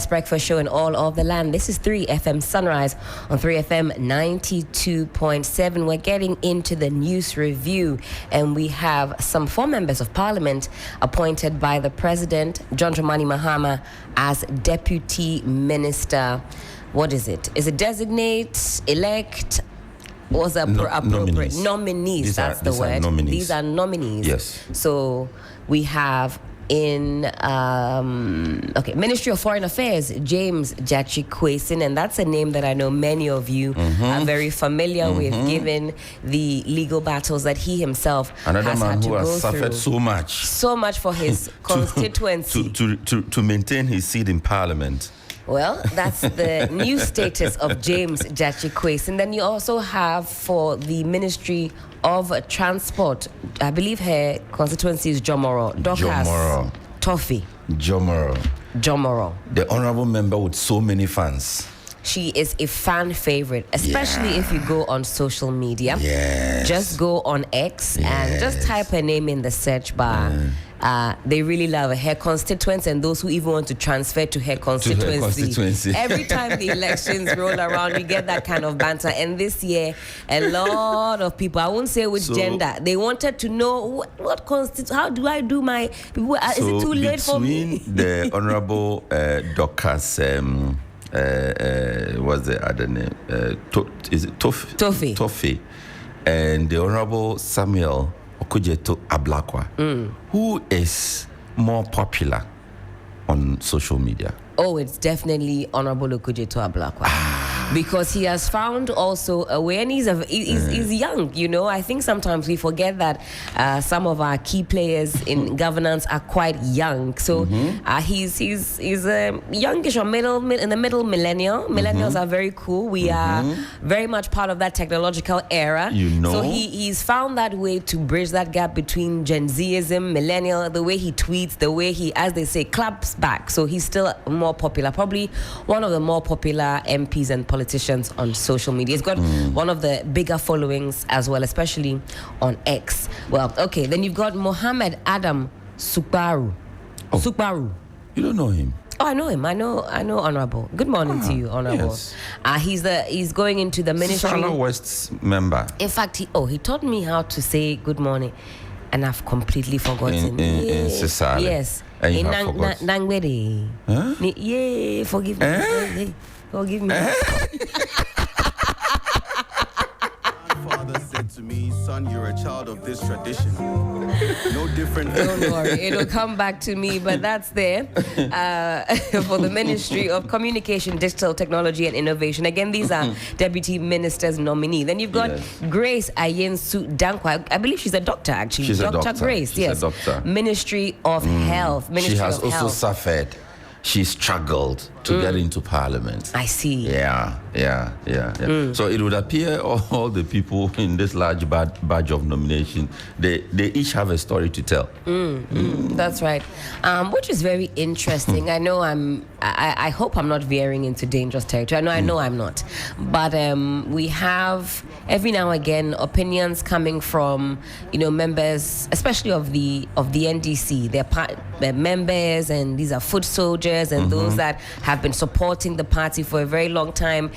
breakfast show in all of the land. This is 3FM Sunrise on 3FM 92.7. We're getting into the news review, and we have some 4 members of parliament appointed by the president, John Dramani Mahama, as deputy minister. What is it? Is it designate, elect? Was appropriate? Nominees. That's the word. Nominees. These are nominees. Yes. So we have in Ministry of Foreign Affairs, James Gyakye Quayson, and that's a name that I know many of you are very familiar with, given the legal battles that he himself Another has man had to who go has suffered through. so much For his constituency. to maintain his seat in Parliament. Well, that's the new status of James Gyakye Quayson. Then you also have for the Ministry of Transport, I believe her constituency is Jomoro. Jomoro. Toffee. Jomoro. The honorable member with so many fans. She is a fan favorite, especially if you go on social media. Yes. Just go on X and just type her name in the search bar. They really love her constituents and those who even want to transfer to her constituency. Every time the elections roll around, we get that kind of banter. And this year, a lot of people, I won't say which gender, they wanted to know how do I do my people? Is it too late for me? The honorable Dorcas. What's the other name? Is it Toffee? Toffee. And the Honorable Samuel Okujeto Ablakwa, who is more popular on social media? Oh, it's definitely Honorable Okujeto Ablakwa. Because he has found also a way, and he's young, you know. I think sometimes we forget that some of our key players in governance are quite young. So he's a youngish or in the middle millennial. Millennials are very cool. We are very much part of that technological era. You know. So he's found that way to bridge that gap between Gen Zism, millennial, the way he tweets, the way he, as they say, claps back. So he's still more popular, probably one of the more popular MPs and politicians on social media. He's got one of the bigger followings as well, especially on X. Well, okay, then you've got Mohammed Adam Sukbaru. Sukbaru. You don't know him? Oh, I know him. I know Honorable. Good morning to you, Honorable. Yes. He's going into the ministry. Sala West's member. In fact, he taught me how to say good morning, and I've completely forgotten. In Sisale. Yes. And you have forgot. Nangwede. Huh? Yeah, forgive me. Forgive me. Father said to me, son, you're a child of this tradition. No different. Don't worry, it'll come back to me, but that's there for the Ministry of Communication, Digital Technology and Innovation. Again, these are Deputy Minister's nominee. Then you've got Grace Ayensu Dankwa. I believe she's a doctor, actually. She's a doctor. Grace, she's a doctor. Ministry of Health. Ministry she has of also Health. suffered. She struggled to get into Parliament. I see. Yeah. So it would appear all the people in this large badge of nomination, they each have a story to tell. That's right. Which is very interesting. I know I hope I'm not veering into dangerous territory. I know I'm not. But we have every now and again opinions coming from members, especially of the NDC. They're members, and these are foot soldiers and those that have been supporting the party for a very long time,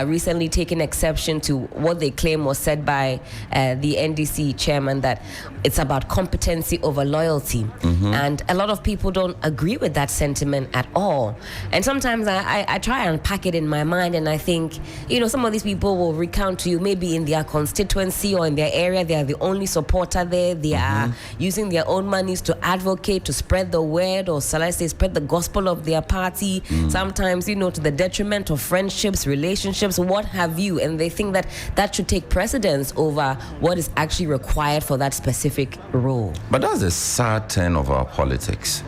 recently taking exception to what they claim was said by the NDC chairman, that it's about competency over loyalty. And a lot of people don't agree with that sentiment at all. And sometimes I try and unpack it in my mind, and I think, some of these people will recount to you maybe in their constituency or in their area, they are the only supporter there. They are using their own monies to advocate, to spread the word, or shall I say, spread the gospel of their party. Sometimes, to the detriment of friendships, relationships, what have you. And they think that should take precedence over what is actually required for that specific role. But that's the sad turn of our politics.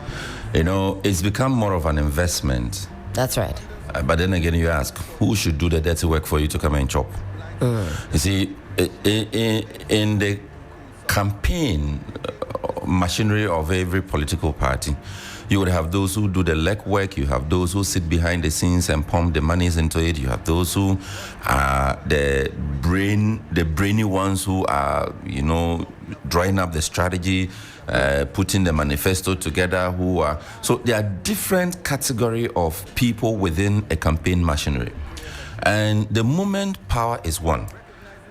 It's become more of an investment. That's right. But then again, you ask, who should do the dirty work for you to come and chop? You see, in the campaign machinery of every political party, You would have those who do the legwork. You have those who sit behind the scenes and pump the monies into it. You have those who are the brainy ones who are, drawing up the strategy, putting the manifesto together. So there are different category of people within a campaign machinery. And the moment power is won,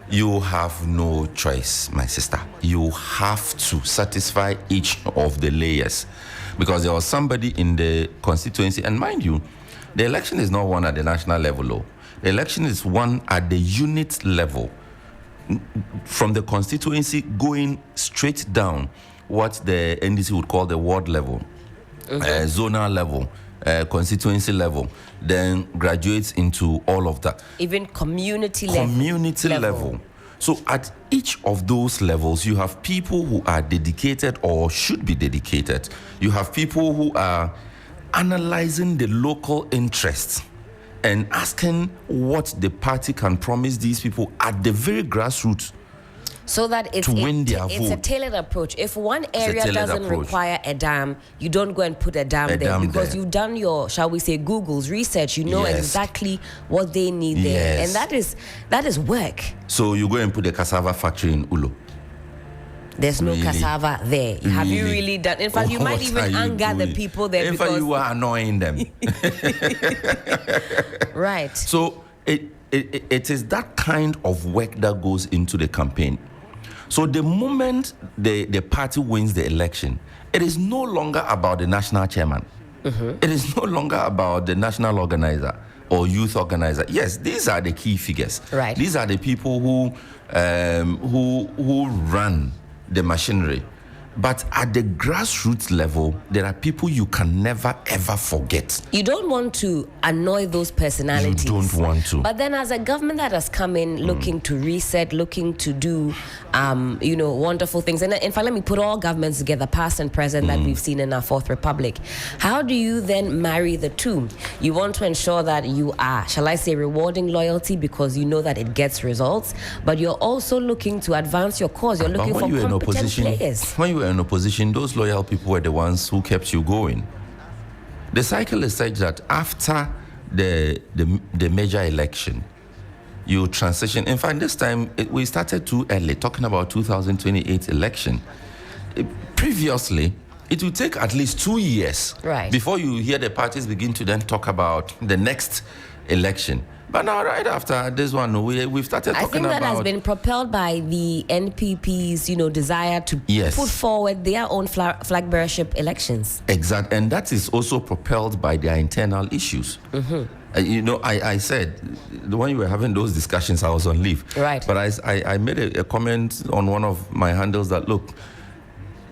you have no choice, my sister. You have to satisfy each of the layers, because there was somebody in the constituency, and mind you, the election is not won at the national level. The election is won at the unit level, from the constituency going straight down what the NDC would call the ward level, zonal level, constituency level, then graduates into all of that. Even community level. So at each of those levels, you have people who are dedicated or should be dedicated. You have people who are analyzing the local interests and asking what the party can promise these people at the very grassroots, so that it's a tailored approach. If one area doesn't require a dam, you don't go and put a dam there, because you've done your, shall we say, Google's research. You know exactly what they need there, and that is work. So you go and put a cassava factory in Ullo. There's no cassava there. Really? Have you really done? In fact, you might even anger the people there. In fact, you are annoying them. Right. So it is that kind of work that goes into the campaign. So the moment the party wins the election, it is no longer about the national chairman. It is no longer about the national organizer or youth organizer. Yes, these are the key figures. Right. These are the people who run the machinery. But at the grassroots level, there are people you can never, ever forget. You don't want to annoy those personalities. You don't want to. But then as a government that has come in looking to reset, looking to do, wonderful things. And in fact, let me put all governments together, past and present, that we've seen in our Fourth Republic. How do you then marry the two? You want to ensure that you are, shall I say, rewarding loyalty because you know that it gets results, but you're also looking to advance your cause. You're looking for competent players. When you were in opposition, those loyal people were the ones who kept you going. The cycle is such that after the major election, you transition. In fact, this time we started too early, talking about 2028 election. Previously, it would take at least 2 years before you hear the parties begin to then talk about the next election. But now, right after this one, we've started talking about... I think that has been propelled by the NPP's, desire to put forward their own flag bearership elections. Exactly, and that is also propelled by their internal issues. I said, when you were having those discussions, I was on leave. Right. But I made a comment on one of my handles that, look,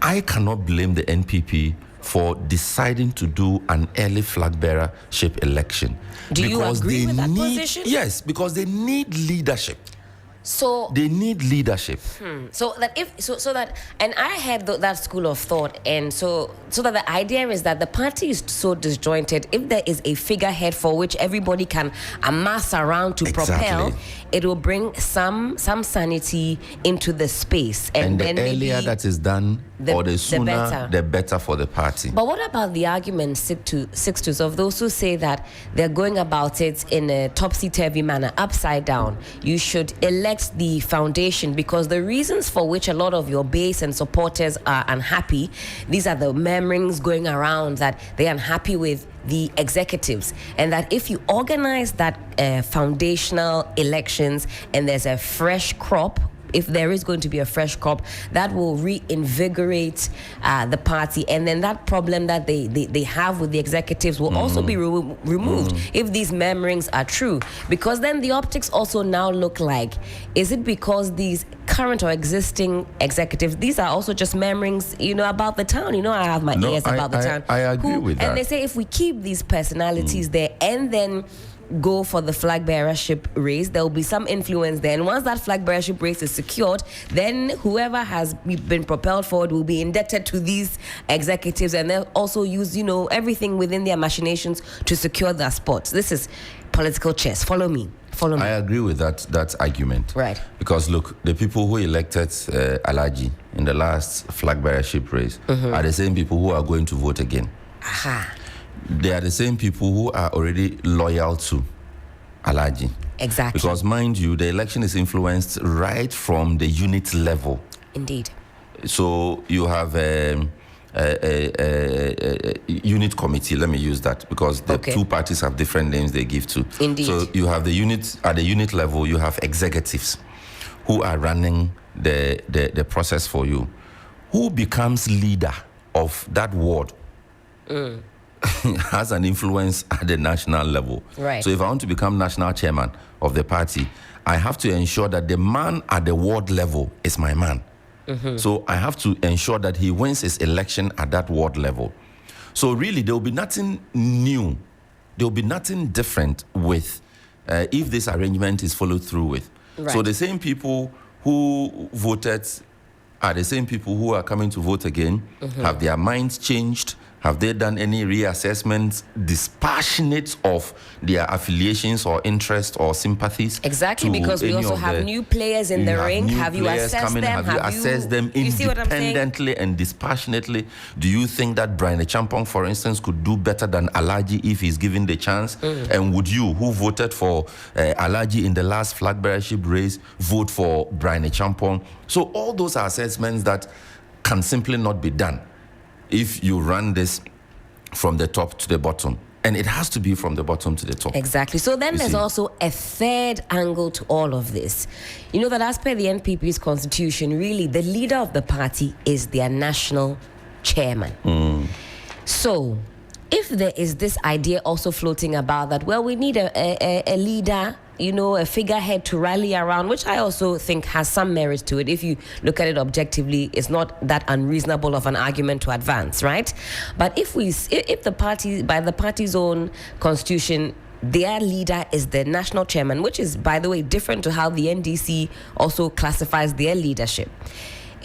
I cannot blame the NPP for deciding to do an early flag bearership election. Do you agree with that position? Yes, because they need leadership. So they need leadership. And I had that school of thought, and so that the idea is that the party is so disjointed. If there is a figurehead for which everybody can amass around to propel, it will bring some sanity into the space. And then the earlier that is done, or the sooner, the better for the party. But what about the argument, Sixtus, of those who say that they're going about it in a topsy-turvy manner, upside down? You should elect the foundation, because the reasons for which a lot of your base and supporters are unhappy, these are the murmurings going around that they're unhappy with the executives, and that if you organize that foundational elections and there's a fresh crop, if there is going to be a fresh crop, that will reinvigorate the party, and then that problem that they have with the executives will also be removed if these murmurings are true. Because then the optics also now look like, is it because these current or existing executives, these are also just murmurings, about the town? I have my ears about the town. I agree with that. And they say if we keep these personalities there and then go for the flag bearership race, there will be some influence there. And once that flag bearership race is secured, then whoever has been propelled forward will be indebted to these executives, and they'll also use, everything within their machinations to secure their spots. This is political chess. Follow me. I agree with that argument. Right. Because look, the people who elected Alaji in the last flag bearership race are the same people who are going to vote again. Aha. They are the same people who are already loyal to Alhaji. Exactly. Because, mind you, the election is influenced right from the unit level. Indeed. So you have a unit committee, let me use that, because the two parties have different names they give to. Indeed. So you have the units, at the unit level, you have executives who are running the process for you. Who becomes leader of that ward has an influence at the national level. Right. So if I want to become national chairman of the party, I have to ensure that the man at the ward level is my man. So I have to ensure that he wins his election at that ward level. So really, there will be nothing new. There will be nothing different with if this arrangement is followed through with. Right. So the same people who voted are the same people who are coming to vote again. Have their minds changed? Have they done any reassessments, dispassionate of their affiliations or interests or sympathies? Exactly, because we also have new players in the ring. Have you assessed them? Have you assessed them independently and dispassionately? Do you think that Brian Champong, for instance, could do better than Alhaji if he's given the chance? And would you, who voted for Alhaji in the last flag bearership race, vote for Brian Champong? So all those are assessments that can simply not be done if you run this from the top to the bottom. And it has to be from the bottom to the top. Exactly. So then there's also a third angle to all of this. You know that as per the NPP's constitution, really the leader of the party is their national chairman. So if there is this idea also floating about that, well, we need a leader, you know, a figurehead to rally around, which I also think has some merit to it. If you look at it objectively, it's not that unreasonable of an argument to advance, right? But if the party, by the party's own constitution, their leader is the national chairman, which is, by the way, different to how the NDC also classifies their leadership.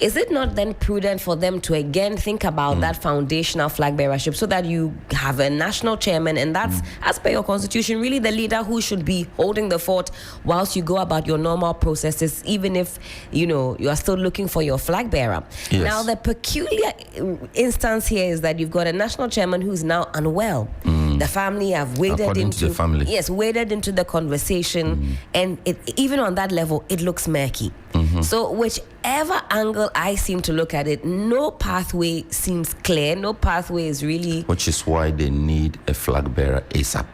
Is it not then prudent for them to again think about that foundational flag bearership so that you have a national chairman, and that's, as per your constitution, really the leader who should be holding the fort whilst you go about your normal processes, even if, you know, you are still looking for your flag bearer? Yes. Now, the peculiar instance here is that you've got a national chairman who's now unwell. The family have waded into the family. Yes, waded into the conversation, and even on that level, it looks murky. So whichever angle I seem to look at it, no pathway seems clear. No pathway is really... Which is why they need a flag bearer ASAP.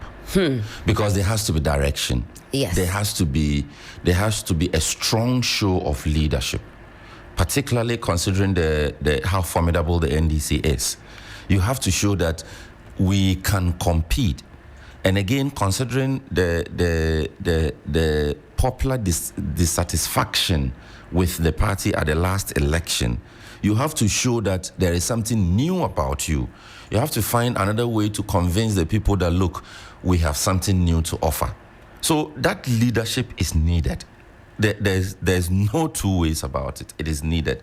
Because there has to be direction. Yes. There has to be a strong show of leadership, particularly considering how formidable the NDC is. You have to show that we can compete. And again, considering the popular dissatisfaction with the party at the last election, you have to show that there is something new about you. You have to find another way to convince the people that, look, we have something new to offer. So that leadership is needed. There's no two ways about it. It is needed.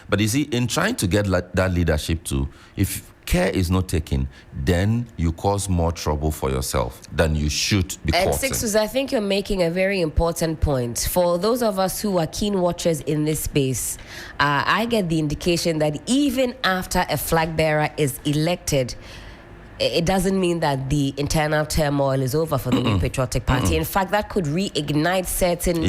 But you see, in trying to get that leadership too, if care is not taken, then you cause more trouble for yourself than you should be causing. And Sixtus, I think you're making a very important point. For those of us who are keen watchers in this space, I get the indication that even after a flag bearer is elected, it doesn't mean that the internal turmoil is over for the New Patriotic Party. In fact, that could reignite certain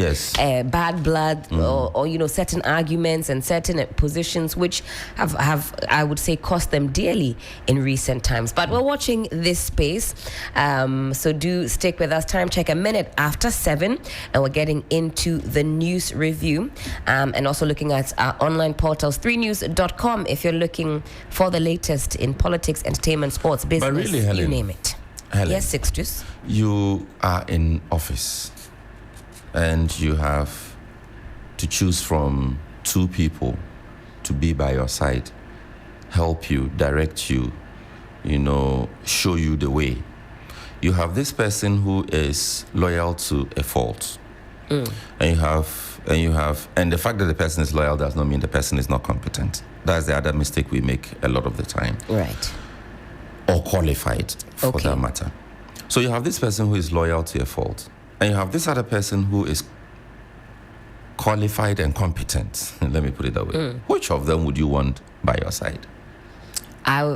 bad blood or you know, certain arguments and certain positions which have I would say cost them dearly in recent times. But we're watching this space, so do stick with us. Time check 7:01, and we're getting into the news review and also looking at our online portals, 3news.com, if you're looking for the latest in politics, entertainment, sports, business. But really, Helen, you name it. Helen, yes, Sixtus. You are in office and you have to choose from two people to be by your side, help you, direct you, you know, show you the way. You have this person who is loyal to a fault. And the fact that the person is loyal does not mean the person is not competent. That's the other mistake we make a lot of the time. Right. Or qualified, for that matter. So you have this person who is loyal to a fault, and you have this other person who is qualified and competent. Let me put it that way. Which of them would you want by your side?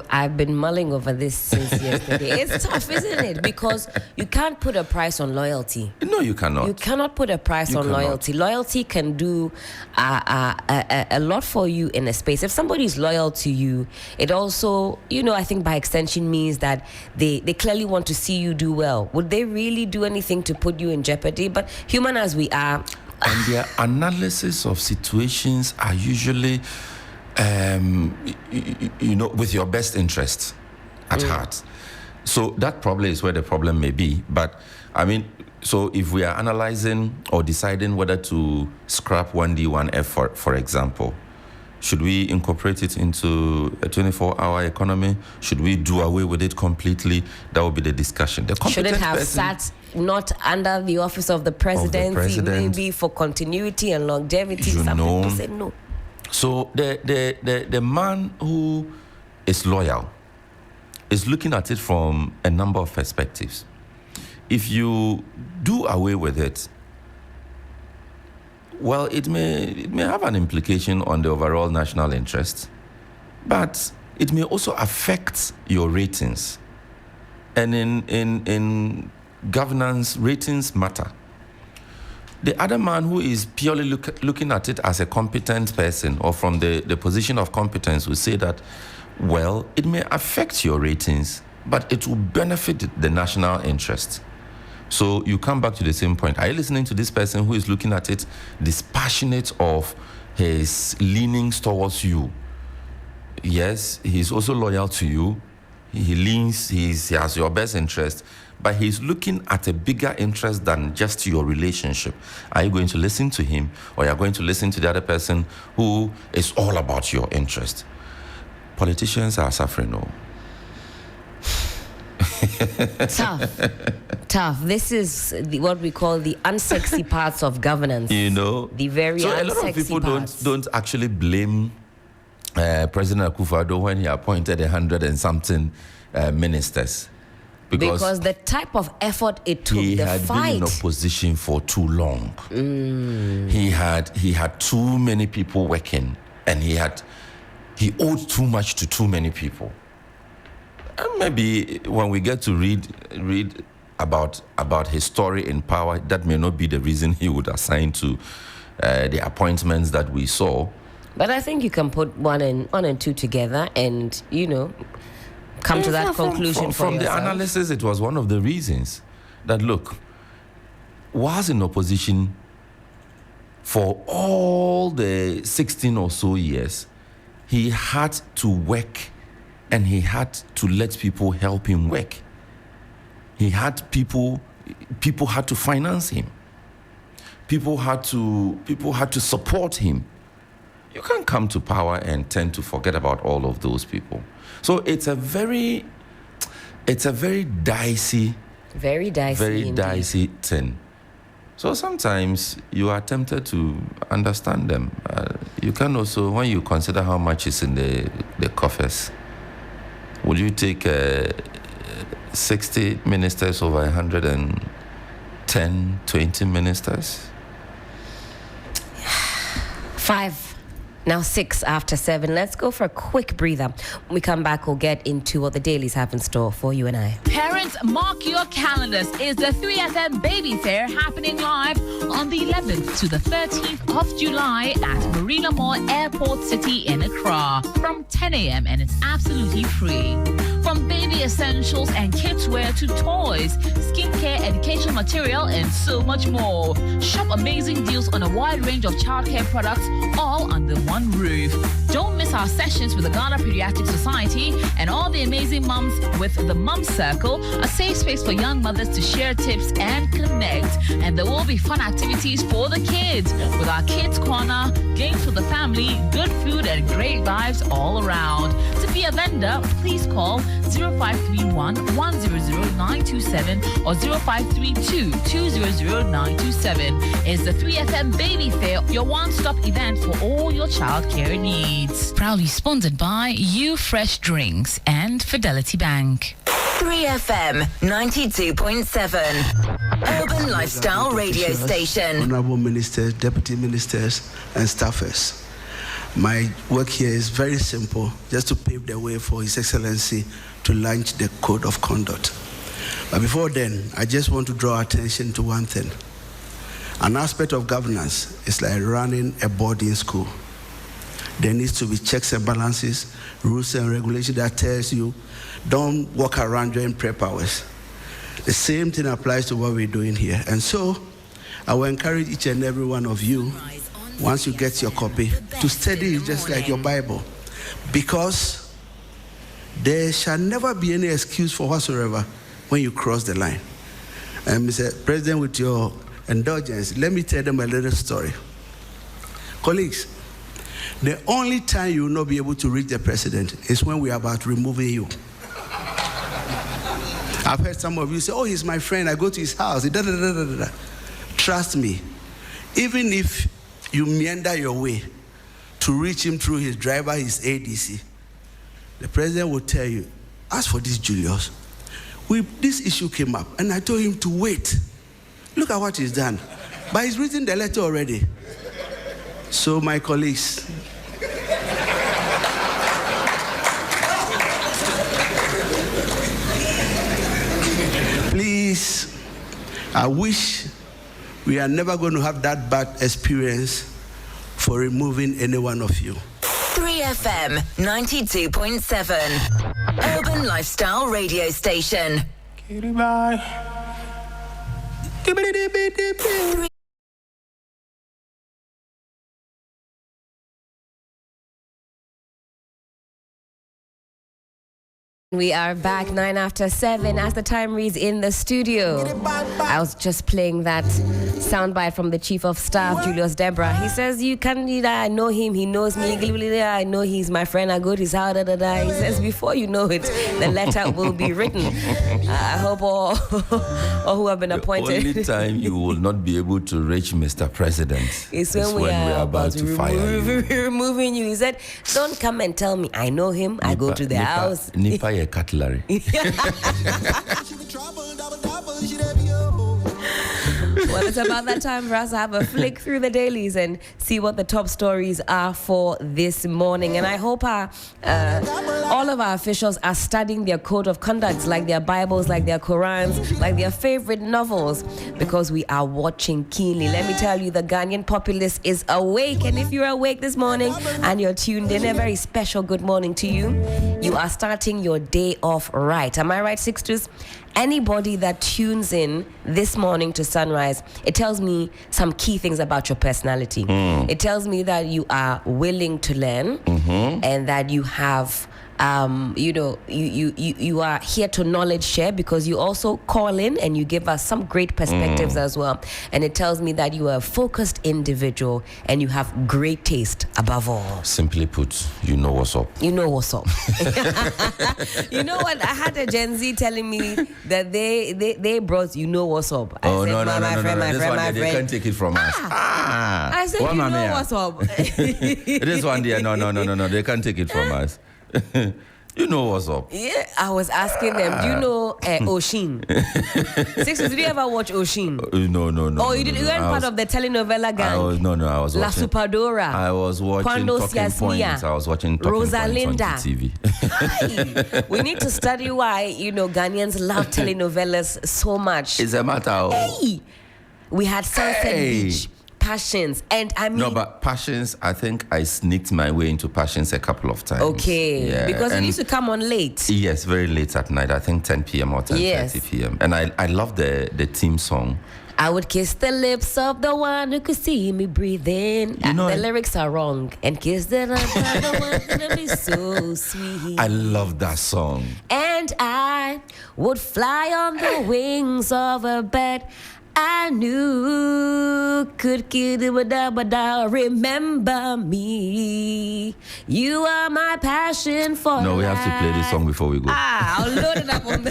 I've been mulling over this since yesterday. It's tough, isn't it? Because you can't put a price on loyalty. No, you cannot. You cannot put a price on loyalty. Loyalty can do a lot for you in a space. If somebody is loyal to you, it also, I think by extension means that they clearly want to see you do well. Would they really do anything to put you in jeopardy? But human as we are... And their analysis of situations are usually... with your best interests at heart. So that probably is where the problem may be. But so if we are analyzing or deciding whether to scrap 1D, 1F, for example, should we incorporate it into a 24-hour economy? Should we do away with it completely? That would be the discussion. Should it have sat not under the office of the presidency, maybe for continuity and longevity? Some people say no. So the man who is loyal is looking at it from a number of perspectives. If you do away with it, well, it may have an implication on the overall national interest, but it may also affect your ratings. And in governance, ratings matter. The other man who is purely looking at it as a competent person or from the position of competence will say that, well, it may affect your ratings, but it will benefit the national interest. So you come back to the same point. Are you listening to this person who is looking at it dispassionate of his leanings towards you? Yes, he's also loyal to you. He has your best interest, but he's looking at a bigger interest than just your relationship. Are you going to listen to him, or are you going to listen to the other person who is all about your interest? Politicians are suffering, no? Tough. This is what we call the unsexy parts of governance. The very unsexy parts. So a lot of people parts. don't actually blame President Akufo-Addo when he appointed 100 and something ministers. Because the type of effort it took, he the had fight. been in opposition for too long. He had too many people working, and he owed too much to too many people. And maybe when we get to read about his story in power, that may not be the reason he would assign to the appointments that we saw. But I think you can put one and two together and, come to that conclusion from the analysis. It was one of the reasons that, look, was in opposition for all the 16 or so years. He had to work, and he had to let people help him work. He had people had to finance him. People had to support him. You can't come to power and tend to forget about all of those people. So it's a very dicey thing. So sometimes you are tempted to understand them. You can also, when you consider how much is in the coffers, would you take 60 ministers over 110, 20 ministers? 5. Now 6 after 7. Let's go for a quick breather. When we come back, we'll get into what the dailies have in store for you and I. Parents, mark your calendars. It's the 3FM Baby Fair happening live on the 11th to the 13th of July at Marina Mall Airport City in Accra from 10 a.m. and it's absolutely free. From baby essentials and kids wear to toys, skincare, educational material, and so much more. Shop amazing deals on a wide range of childcare products, all under one roof. Don't miss our sessions with the Ghana Pediatric Society and all the amazing mums with the Mum Circle, a safe space for young mothers to share tips and connect. And there will be fun activities for the kids with our Kids Corner, games for the family, good food, and great vibes all around. To be a vendor, please call 0531 100 927 or 0532 200 927. It's the 3FM Baby Fair, your one-stop event for all your childcare needs. Proudly sponsored by You Fresh Drinks and Fidelity Bank. 3FM 92.7, Urban Lifestyle Radio Station. Honorable ministers, deputy ministers, and staffers. My work here is very simple, just to pave the way for His Excellency to launch the Code of Conduct. But before then, I just want to draw attention to one thing. An aspect of governance is like running a boarding school. There needs to be checks and balances, rules and regulations that tells you, don't walk around during prep hours. The same thing applies to what we're doing here. And so, I will encourage each and every one of you, once you get your copy, to study it just like your Bible. Because there shall never be any excuse for whatsoever when you cross the line. And Mr. President, with your indulgence, let me tell them a little story. Colleagues, the only time you will not be able to reach the president is when we are about removing you. I've heard some of you say, oh, he's my friend, I go to his house. Trust me, even if you meander your way to reach him through his driver, his ADC, the president will tell you, as for this Julius, this issue came up, and I told him to wait. Look at what he's done. But he's written the letter already. So, my colleagues, please, I wish we are never going to have that bad experience for removing any one of you. 3FM 92.7, Urban Lifestyle Radio Station. We are back 9 after 7 as the time reads in the studio. I was just playing that soundbite from the Chief of Staff, Julius Deborah. He says, I know him, he knows me, I know he's my friend, I go to his house, He says, before you know it, the letter will be written. I hope all who have been appointed. The only time you will not be able to reach Mr. President is when we are about to fire you. Removing you. He said, don't come and tell me, I know him, I go to the house. Nipa cutlery. Well, it's about that time for us to have a flick through the dailies and see what the top stories are for this morning. And I hope all of our officials are studying their code of conduct, like their Bibles, like their Qurans, like their favorite novels, because we are watching keenly. Let me tell you, the Ghanaian populace is awake. And if you're awake this morning and you're tuned in, a very special good morning to you. You are starting your day off right. Am I right, Sixtus? Anybody that tunes in this morning to Sunrise, it tells me some key things about your personality. It tells me that you are willing to learn and that you have you are here to knowledge share, because you also call in and you give us some great perspectives as well. And it tells me that you are a focused individual and you have great taste above all. Simply put, you know what's up. You know what's up. You know what? I had a Gen Z telling me that they brought you know what's up. I said, no. My friend. They can't take it from us. I said, you know what's up. This one there, no, they can't take it from us. You know what's up. Yeah, I was asking them, do you know Oshin? Sixtus, did you ever watch Oshin? No. Oh, you didn't? You weren't part of the telenovela gang? I was watching. La Supadora. I was watching Talking Points. I was watching Talking Rosalinda. Points on TV. Hi. We need to study why, Ghanaians love telenovelas so much. It's a matter of... Hey! We had Sunset Beach. Passions, and I mean... No, but Passions, I think I sneaked my way into Passions a couple of times. Okay, yeah. Because it used to come on late. Yes, very late at night, I think 10 p.m. or 10:30 p.m. And I love the theme song. I would kiss the lips of the one who could see me breathing. The lyrics are wrong. And kiss the lips of the one that'd be so sweet. I love that song. And I would fly on the wings of a bird I knew could remember me. You are my passion for No, we life. have to play this song before we go. I'll load it up on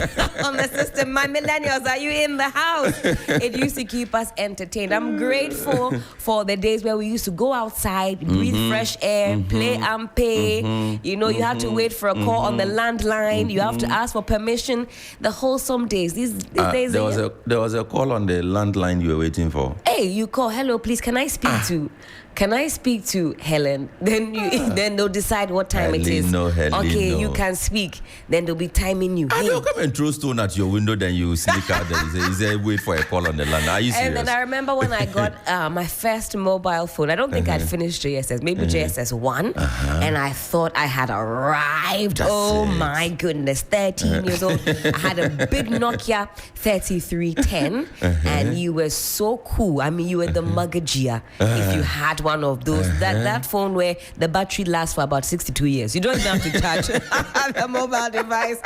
the system. My millennials, are you in the house? It used to keep us entertained. I'm grateful for the days where we used to go outside, breathe fresh air, play ampe. You had to wait for a call on the landline. You have to ask for permission. The wholesome days. These days. There was a call on the landline you were waiting for. Hey, you call, hello, please, can I speak to? can I speak to Helen? Then then they'll decide what time it is. Okay, you can speak. Then they'll be timing you. They'll come and throw stone at your window, then you sneak out and say, wait for a call on the line. Are you serious? And then I remember when I got my first mobile phone. I don't think I'd finished JSS, maybe JSS 1. And I thought I had arrived. My goodness, 13 years old. I had a big Nokia 3310, and you were so cool. I mean, you were the Mugajia if you had one of those. That phone where the battery lasts for about 62 years. You don't even have to charge the mobile device.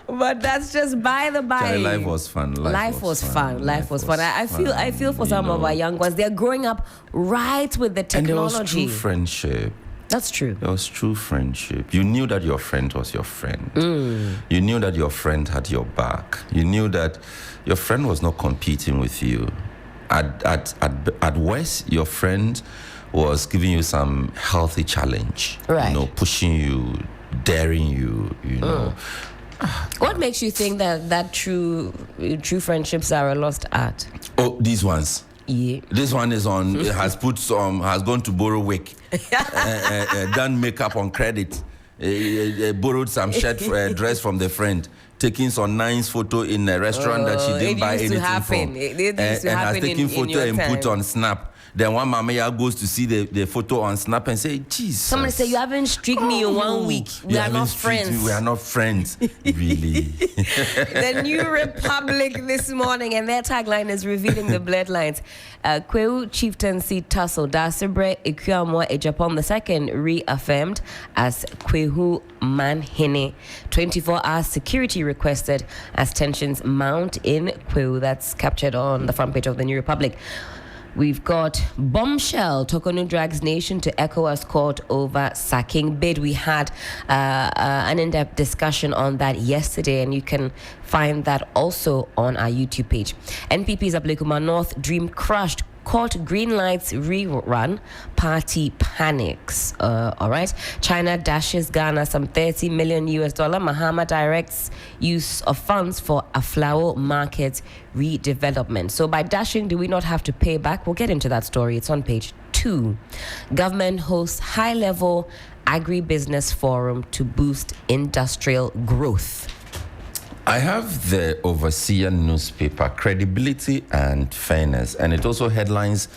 But that's just by the by. Life was fun. Life was fun. I feel for some of our young ones. They're growing up right with the technology. And there was true friendship. That's true. There was true friendship. You knew that your friend was your friend. You knew that your friend had your back. You knew that your friend was not competing with you. At worst, your friend was giving you some healthy challenge. Right. Pushing you, daring you, What makes you think that true friendships are a lost art? Oh, these ones. Yeah. This one is on. Has gone to borrow wig, done makeup on credit, borrowed some shirt dress from the friend, taking some nice photo in a restaurant that she didn't buy anything from, and has taken photo and put on Snap. Then one mama goes to see the photo on Snap and say, Jesus. Somebody say, you haven't streaked me in 1 week. We are not friends. We are not friends. Really. The New Republic this morning, and their tagline is revealing the bloodlines. Kweu chieftaincy tussle. Dasibre Ekuamo Ejapon II reaffirmed as Kwehu Manhene. 24-hour security requested as tensions mount in Kweu. That's captured on the front page of the New Republic. We've got bombshell. Tokonu drags nation to ECOWAS court over sacking bid. We had an in-depth discussion on that yesterday, and you can find that also on our YouTube page. NPP's Ablekuma North dream crushed. Court green lights rerun, party panics. All right. China dashes Ghana some $30 million. Mahama directs use of funds for Aflao market redevelopment. So by dashing, do we not have to pay back? We'll get into that story. It's on page 2. Government hosts high-level agribusiness forum to boost industrial growth. I have the Overseer newspaper, Credibility and Fairness, and it also headlines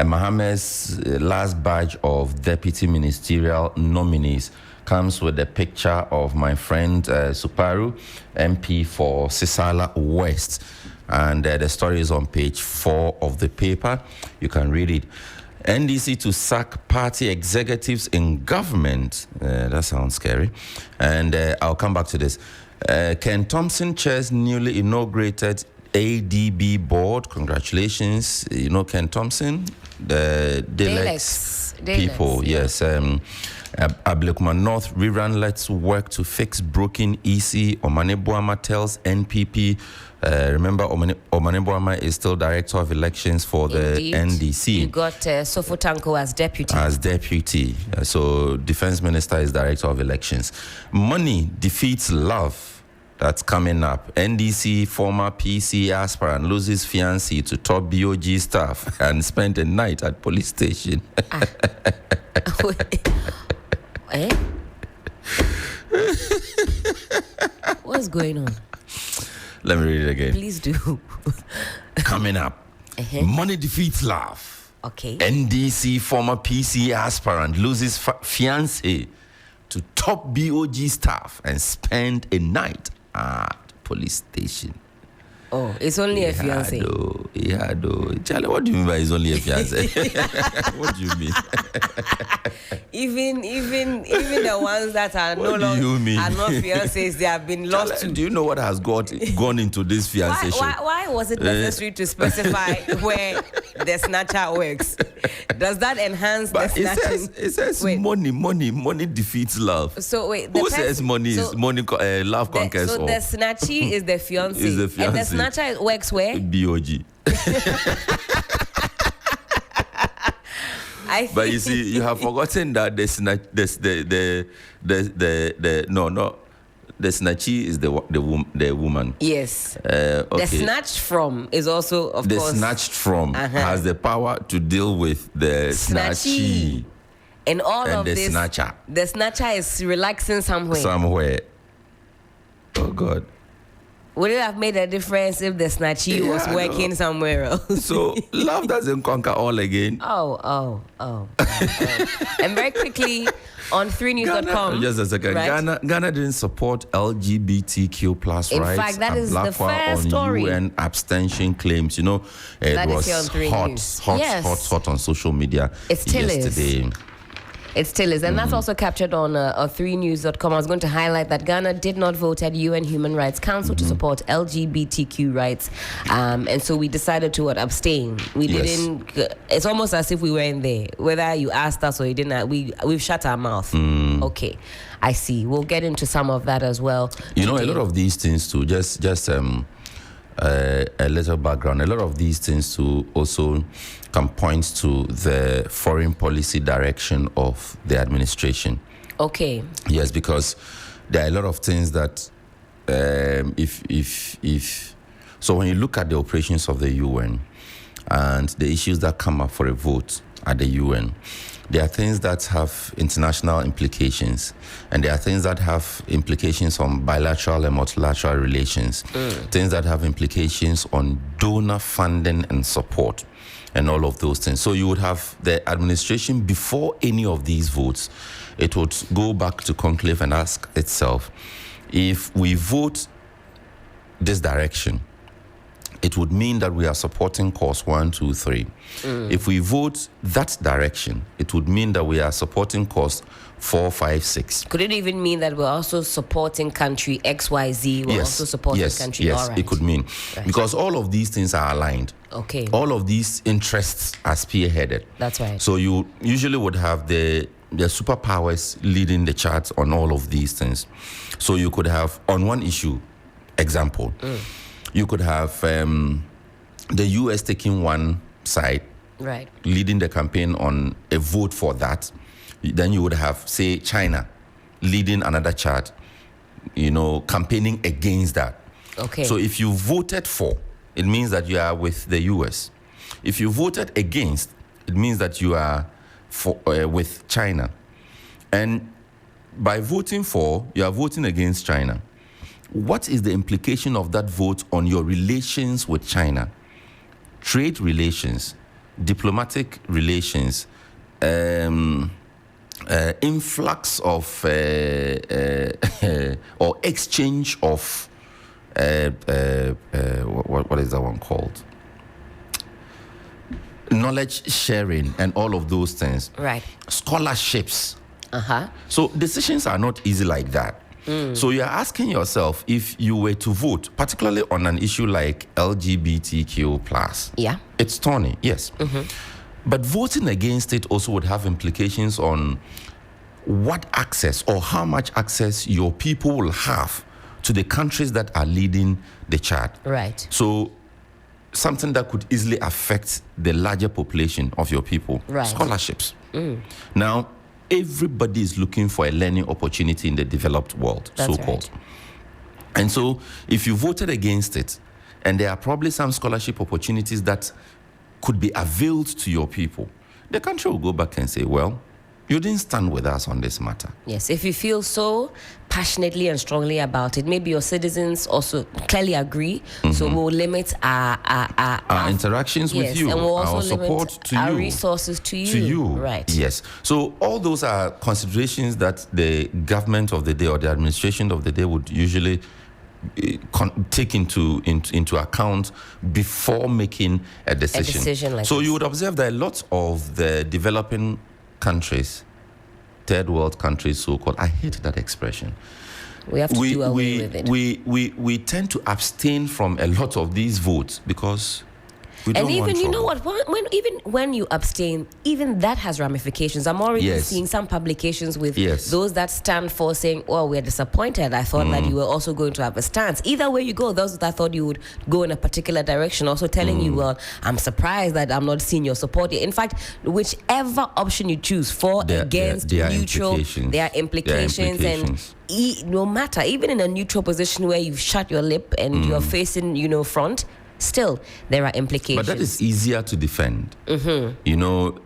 Mohammed's last batch of deputy ministerial nominees. Comes with a picture of my friend Suparu, MP for Sisala West, and the story is on page 4 of the paper. You can read it. NDC to sack party executives in government. That sounds scary, and I'll come back to this. Ken Thompson chairs newly inaugurated ADB board. Congratulations. You know Ken Thompson, the Delex people. Yes. Ablekuma North rerun. Let's work to fix broken EC. Omane Boama tells NPP. Remember, Omane Boama is still director of elections for the NDC. You got Sofo Tanko as deputy. So defense minister is director of elections. Money defeats love. That's coming up. NDC former PC aspirant loses fiancé to top BOG staff and spent a night at police station. What's going on? Let me read it again. Please do. Coming up. Money defeats love. Okay. NDC former PC aspirant loses fiancé to top BOG staff and spent a night at police station. Oh, it's only a fiancé. Yeah, Charlie, what do you mean by it's only a fiancé? What do you mean? Even the ones that are no longer are not fiancés, they have been lost to. Do you know what has gone into this fiancé? Why was it necessary to specify where the snatcher works? Does that enhance the snatching? It says money defeats love. So wait, who says money is money? Love conquers all. So the snatchy is the fiancé. And the snatcher works where? BOG. But you see, you have forgotten that the the snatchee is the woman. Yes. Okay. The snatched from is also, of the course. The snatched from has the power to deal with the snatchee. And all and of the this. Snatcher. The snatcher is relaxing somewhere. Somewhere. Oh, God. Would it have made a difference if the snatchee was working somewhere else? So, love doesn't conquer all again. Oh. And very quickly, on 3news.com. Just a second. Right? Ghana didn't support LGBTQ plus rights. In fact, that is the first story. UN abstention claims. You know, it was hot on social media yesterday. It still is. And that's also captured on 3news.com. I was going to highlight that Ghana did not vote at UN Human Rights Council to support LGBTQ rights. And so we decided to abstain. We didn't. It's almost as if we weren't there. Whether you asked us or you didn't, we've shut our mouth. Okay. I see. We'll get into some of that as well. You know, a lot of these things too, just a little background. A lot of these things too also can point to the foreign policy direction of the administration. Okay. Yes, because there are a lot of things that so when you look at the operations of the UN and the issues that come up for a vote at the UN, there are things that have international implications, and there are things that have implications on bilateral and multilateral relations, things that have implications on donor funding and support, and all of those things. So you would have the administration, before any of these votes, it would go back to conclave and ask itself, if we vote this direction, it would mean that we are supporting cause 1, 2, 3. If we vote that direction, it would mean that we are supporting cause 4, 5, 6. Could it even mean that we're also supporting country XYZ? We're also supporting country. Yes, it could mean. Right. Because all of these things are aligned. Okay. All of these interests are spearheaded. That's right. So you usually would have the superpowers leading the charts on all of these things. So you could have, on one issue, example, you could have the US taking one side, right, leading the campaign on a vote for that. Then you would have, say, China leading another chart, campaigning against that. Okay. So if you voted for, it means that you are with the US. If you voted against, it means that you are with China. And by voting for, you are voting against China. What is the implication of that vote on your relations with China? Trade relations, diplomatic relations, influx of or exchange of what is that one called? Knowledge sharing and all of those things. Right. Scholarships. So decisions are not easy like that. So you're asking yourself, if you were to vote, particularly on an issue like LGBTQ+, it's thorny, yes. But voting against it also would have implications on what access or how much access your people will have to the countries that are leading the chart. Right. So something that could easily affect the larger population of your people. Right. Scholarships. Now, everybody is looking for a learning opportunity in the developed world, so-called. Right. And so if you voted against it, and there are probably some scholarship opportunities that could be availed to your people, the country will go back and say, well, you didn't stand with us on this matter. Yes, if you feel so passionately and strongly about it, maybe your citizens also clearly agree. So we'll limit our interactions with you, and we'll also our support to our you, resources to you. Right. Yes. So all those are considerations that the government of the day or the administration of the day would usually take into account before making a decision. Like so this. You would observe that a lot of the developing countries, third world countries, so-called, I hate that expression. We have to do away with it. We tend to abstain from a lot of these votes because And even, you know what, when you abstain, even that has ramifications. I'm already seeing some publications with those that stand for saying, oh, we're disappointed. I thought that you were also going to have a stance. Either way you go, those that thought you would go in a particular direction, also telling you, well, I'm surprised that I'm not seeing your support here. In fact, whichever option you choose, for, against, neutral, there are implications. And no matter, even in a neutral position where you've shut your lip and you're facing, front, still there are implications. But that is easier to defend. You know,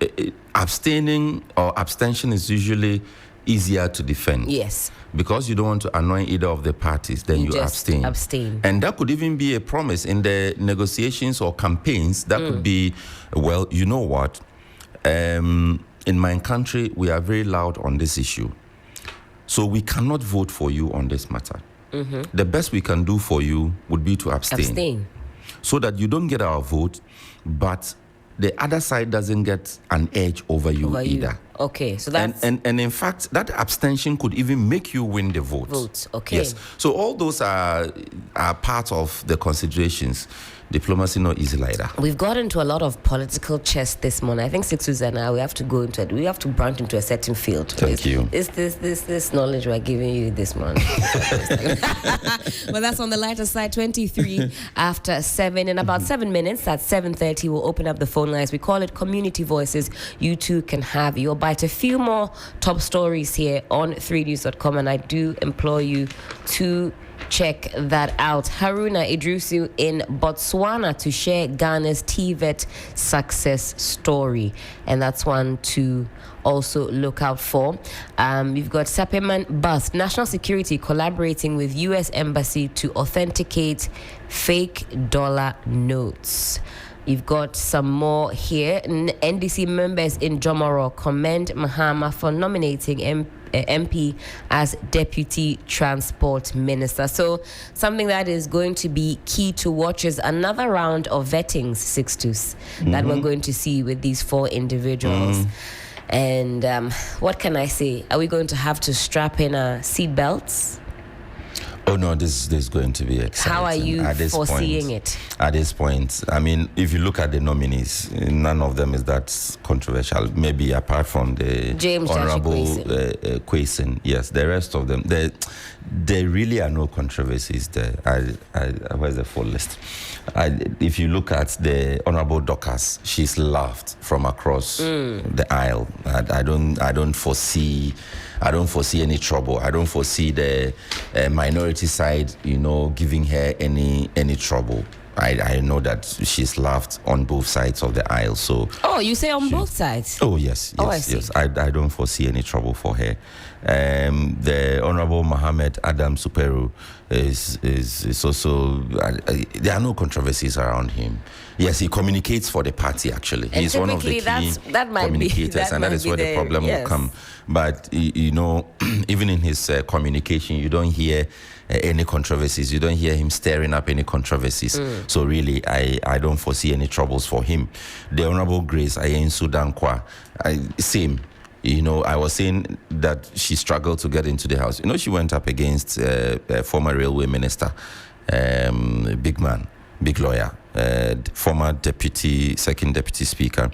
abstaining or abstention is usually easier to defend. Yes. Because you don't want to annoy either of the parties, then you abstain. And that could even be a promise in the negotiations or campaigns. That could be, well, you know what? In my country, we are very loud on this issue. So we cannot vote for you on this matter. The best we can do for you would be to abstain. So that you don't get our vote, but the other side doesn't get an edge over you either. Okay, so that's... And in fact, that abstention could even make you win the vote. Okay. Yes. So all those are part of the considerations. Diplomacy not easy like that. We've got into a lot of political chess this morning. I think Sixtus and I, we have to go into it. We have to branch into a certain field. Thank you. This knowledge we're giving you this morning. But that's on the lighter side. 23 after 7. In about 7 minutes, at 7:30, we'll open up the phone lines. We call it Community Voices. You too can have your bite. A few more top stories here on 3news.com, and I do implore you to check that out. Haruna Idrisu in Botswana to share Ghana's TVET success story, and that's one to also look out for. We've got Sapperman bust. National Security collaborating with U.S. Embassy to authenticate fake dollar notes. You've got some more here. NDC members in Jomoro commend Mahama for nominating MP as Deputy Transport Minister. So something that is going to be key to watch is another round of vettings, Sixtus, that we're going to see with these 4 individuals. And what can I say? Are we going to have to strap in our seat belts? Oh no, this is going to be exciting. How are you foreseeing it? At this point, I mean, if you look at the nominees, none of them is that controversial. Maybe apart from the James Honorable Kwesen. Yes, the rest of them, there really are no controversies there. Where's the full list? If you look at the Honorable Dorcas, she's loved from across the aisle. I don't foresee any trouble. I don't foresee the minority side, giving her any trouble. I know that she's loved on both sides of the aisle. So. Oh, you say on both sides? Oh yes. I don't foresee any trouble for her. The Honorable Mohammed Adam Superu is also. There are no controversies around him. Yes, he communicates for the party. Actually, he's one of the key communicators, and that is where the problem will come. But even in his communication, you don't hear any controversies. You don't hear him stirring up any controversies. So really, I don't foresee any troubles for him. The Honorable Grace Ayensu Dankwa, same. I was saying that she struggled to get into the House. She went up against a former railway minister, big man, big lawyer, former second deputy speaker,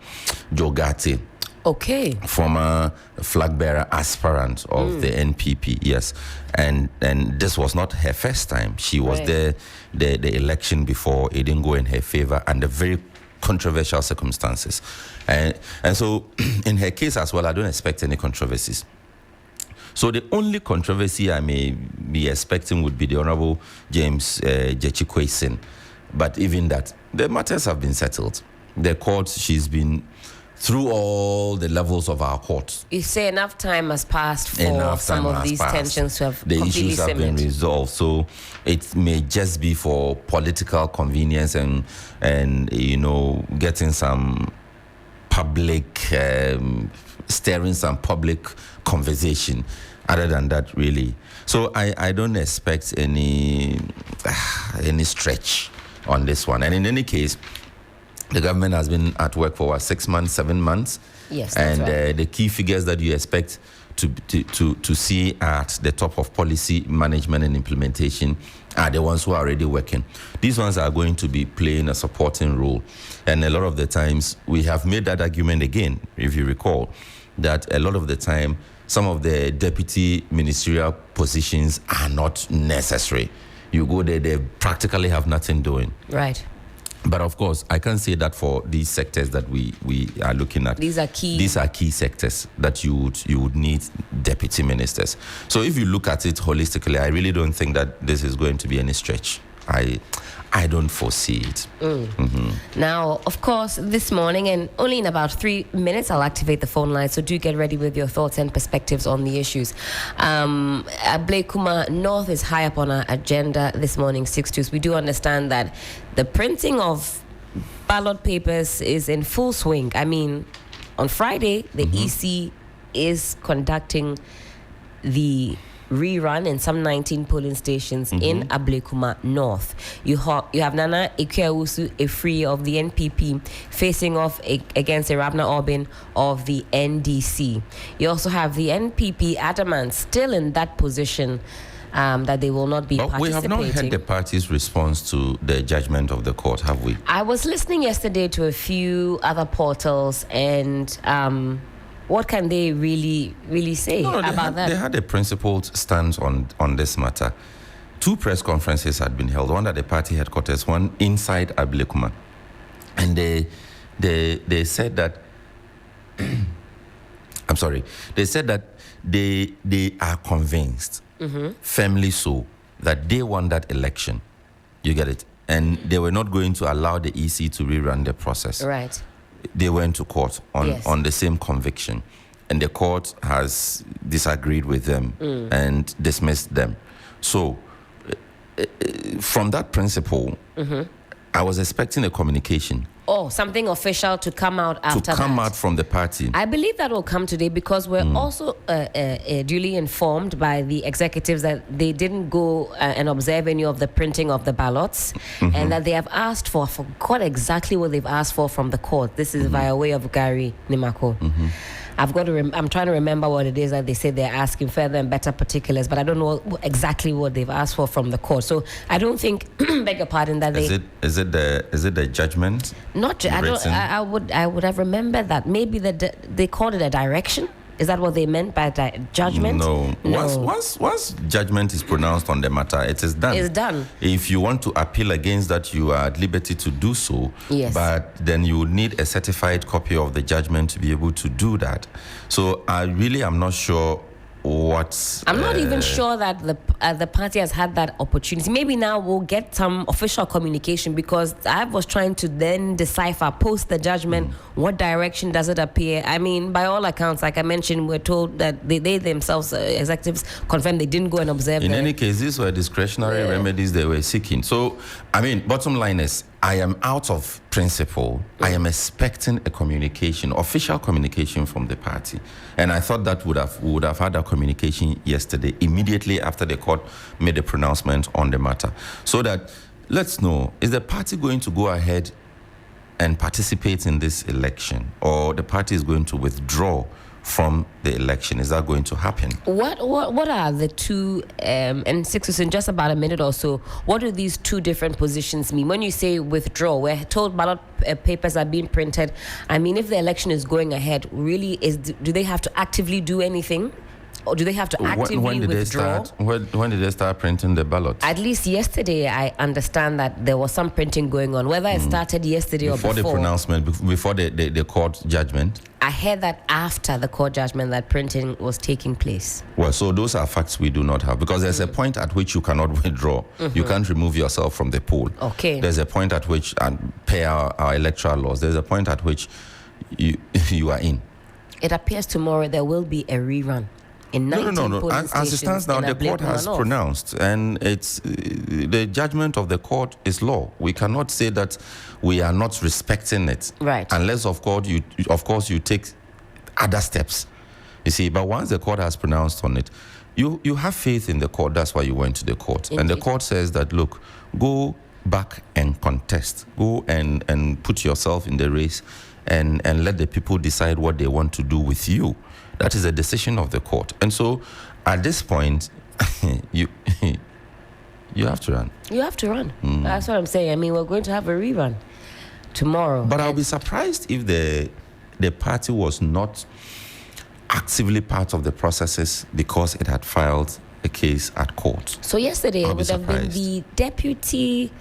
Joe Gatti. Okay. Former flag bearer aspirant of the NPP, yes. And this was not her first time. She was there the election before. It didn't go in her favor under very controversial circumstances. And so in her case as well, I don't expect any controversies. So the only controversy I may be expecting would be the Honorable James Jechi Kwesen. But even that, the matters have been settled. The court, she's been through all the levels of our court. You say enough time has passed for some of these tensions to have completely simmered. The issues have been resolved. So it may just be for political convenience and getting some public, stirring some public conversation. Other than that, really. So I don't expect any stretch on this one. And in any case, the government has been at work for 6 months, 7 months. Yes, that's right. The key figures that you expect to see at the top of policy management and implementation are the ones who are already working. These ones are going to be playing a supporting role. And a lot of the times, we have made that argument again, if you recall, that a lot of the time, some of the deputy ministerial positions are not necessary. You go there, they practically have nothing doing. Right. But of course, I can't say that for these sectors that we are looking at. These are key. These are key sectors that you would need deputy ministers. So if you look at it holistically, I really don't think that this is going to be any stretch. I don't foresee it. Now, of course, this morning, and only in about 3 minutes, I'll activate the phone line. So do get ready with your thoughts and perspectives on the issues. Ablekuma North is high up on our agenda this morning, Sixtus. We do understand that the printing of ballot papers is in full swing. I mean, on Friday, the EC is conducting the rerun in some 19 polling stations in Ablekuma North. You have Nana Ikuawusu Efri of the NPP facing off against Irabna Orbin of the NDC. You also have the NPP adamant still in that position that they will not be participating. We have not heard the party's response to the judgment of the court, have we? I was listening yesterday to a few other portals, and what can they really say about that? They had a principled stance on this matter. 2 press conferences had been held, one at the party headquarters, one inside Ablekuma. And they said that I'm sorry. They said that they are convinced, firmly so, that they won that election. You get it? And they were not going to allow the EC to rerun the process. Right. They went to court on the same conviction, and the court has disagreed with them and dismissed them. So from that principle, I was expecting a communication. Oh, something official to come out after that. To come out from the party. I believe that will come today, because we're also duly informed by the executives that they didn't go and observe any of the printing of the ballots, and that they have asked for, I forgot exactly what they've asked for from the court. This is via way of Gary Nimako. I'm trying to remember what it is that they say they're asking, further and better particulars, but I don't know exactly what they've asked for from the court. So I don't think, beg your pardon, that is it the judgment? Not. I would have remembered that. Maybe they called it a direction. Is that what they meant by judgment? No. Once judgment is pronounced on the matter, it is done. It's done. If you want to appeal against that, you are at liberty to do so. Yes. But then you would need a certified copy of the judgment to be able to do that. So I really am not sure what. I'm not even sure that the party has had that opportunity. Maybe now we'll get some official communication, because I was trying to then decipher post the judgment what direction does it appear. I mean, by all accounts, like I mentioned, we're told that they themselves, executives, confirmed they didn't go and observe. In any case, these were discretionary remedies they were seeking. So, I mean, bottom line is, I am out of principle. I am expecting a communication, official communication from the party. And I thought that would have had a communication yesterday, immediately after the court made a pronouncement on the matter. So that, let's know, is the party going to go ahead and participate in this election, or the party is going to withdraw from the election? Is that going to happen? What are the two, and Sixtus, in just about a minute or so, what do these two different positions mean? When you say withdraw, we're told ballot papers are being printed. I mean, if the election is going ahead, really, do they have to actively do anything? Or do they have to actively withdraw? When did they start printing the ballots? At least yesterday, I understand that there was some printing going on. Whether it started yesterday or before. Before the pronouncement, before the court judgment? I heard that after the court judgment that printing was taking place. Well, so those are facts we do not have, because there's a point at which you cannot withdraw. You can't remove yourself from the poll. Okay. There's a point at which, and per our electoral laws, there's a point at which you are in. It appears tomorrow there will be a rerun. No. As it stands now, the court has pronounced, and it's the judgment of the court is law. We cannot say that we are not respecting it, right? Unless, of course, you take other steps. You see, but once the court has pronounced on it, you have faith in the court. That's why you went to the court. Indeed. And the court says that, look, go back and contest, go and put yourself in the race, and let the people decide what they want to do with you. That is a decision of the court. And so, at this point, you You have to run. You have to run. That's what I'm saying. I mean, we're going to have a rerun tomorrow. But I'll be surprised if the party was not actively part of the processes because it had filed a case at court. So yesterday it would have been the deputy.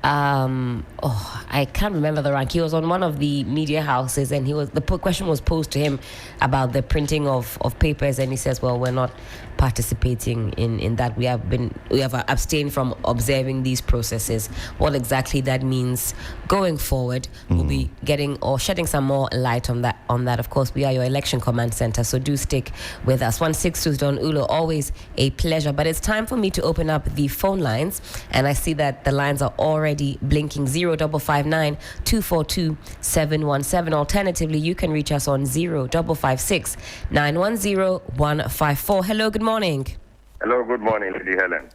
I can't remember the rank. He was on one of the media houses, and the question was posed to him about the printing of papers, and he says, "Well, we're not participating in that. We have abstained from observing these processes." What exactly that means going forward, we'll be getting or shedding some more light on that. Of course, we are your election command center, so do stick with us. 162 Don Ullo, always a pleasure. But it's time for me to open up the phone lines, and I see that the lines are already blinking. 0559 242 717. Alternatively, you can reach us on 0556 910 154. Hello, good morning. Hello, good morning, Lady Helen.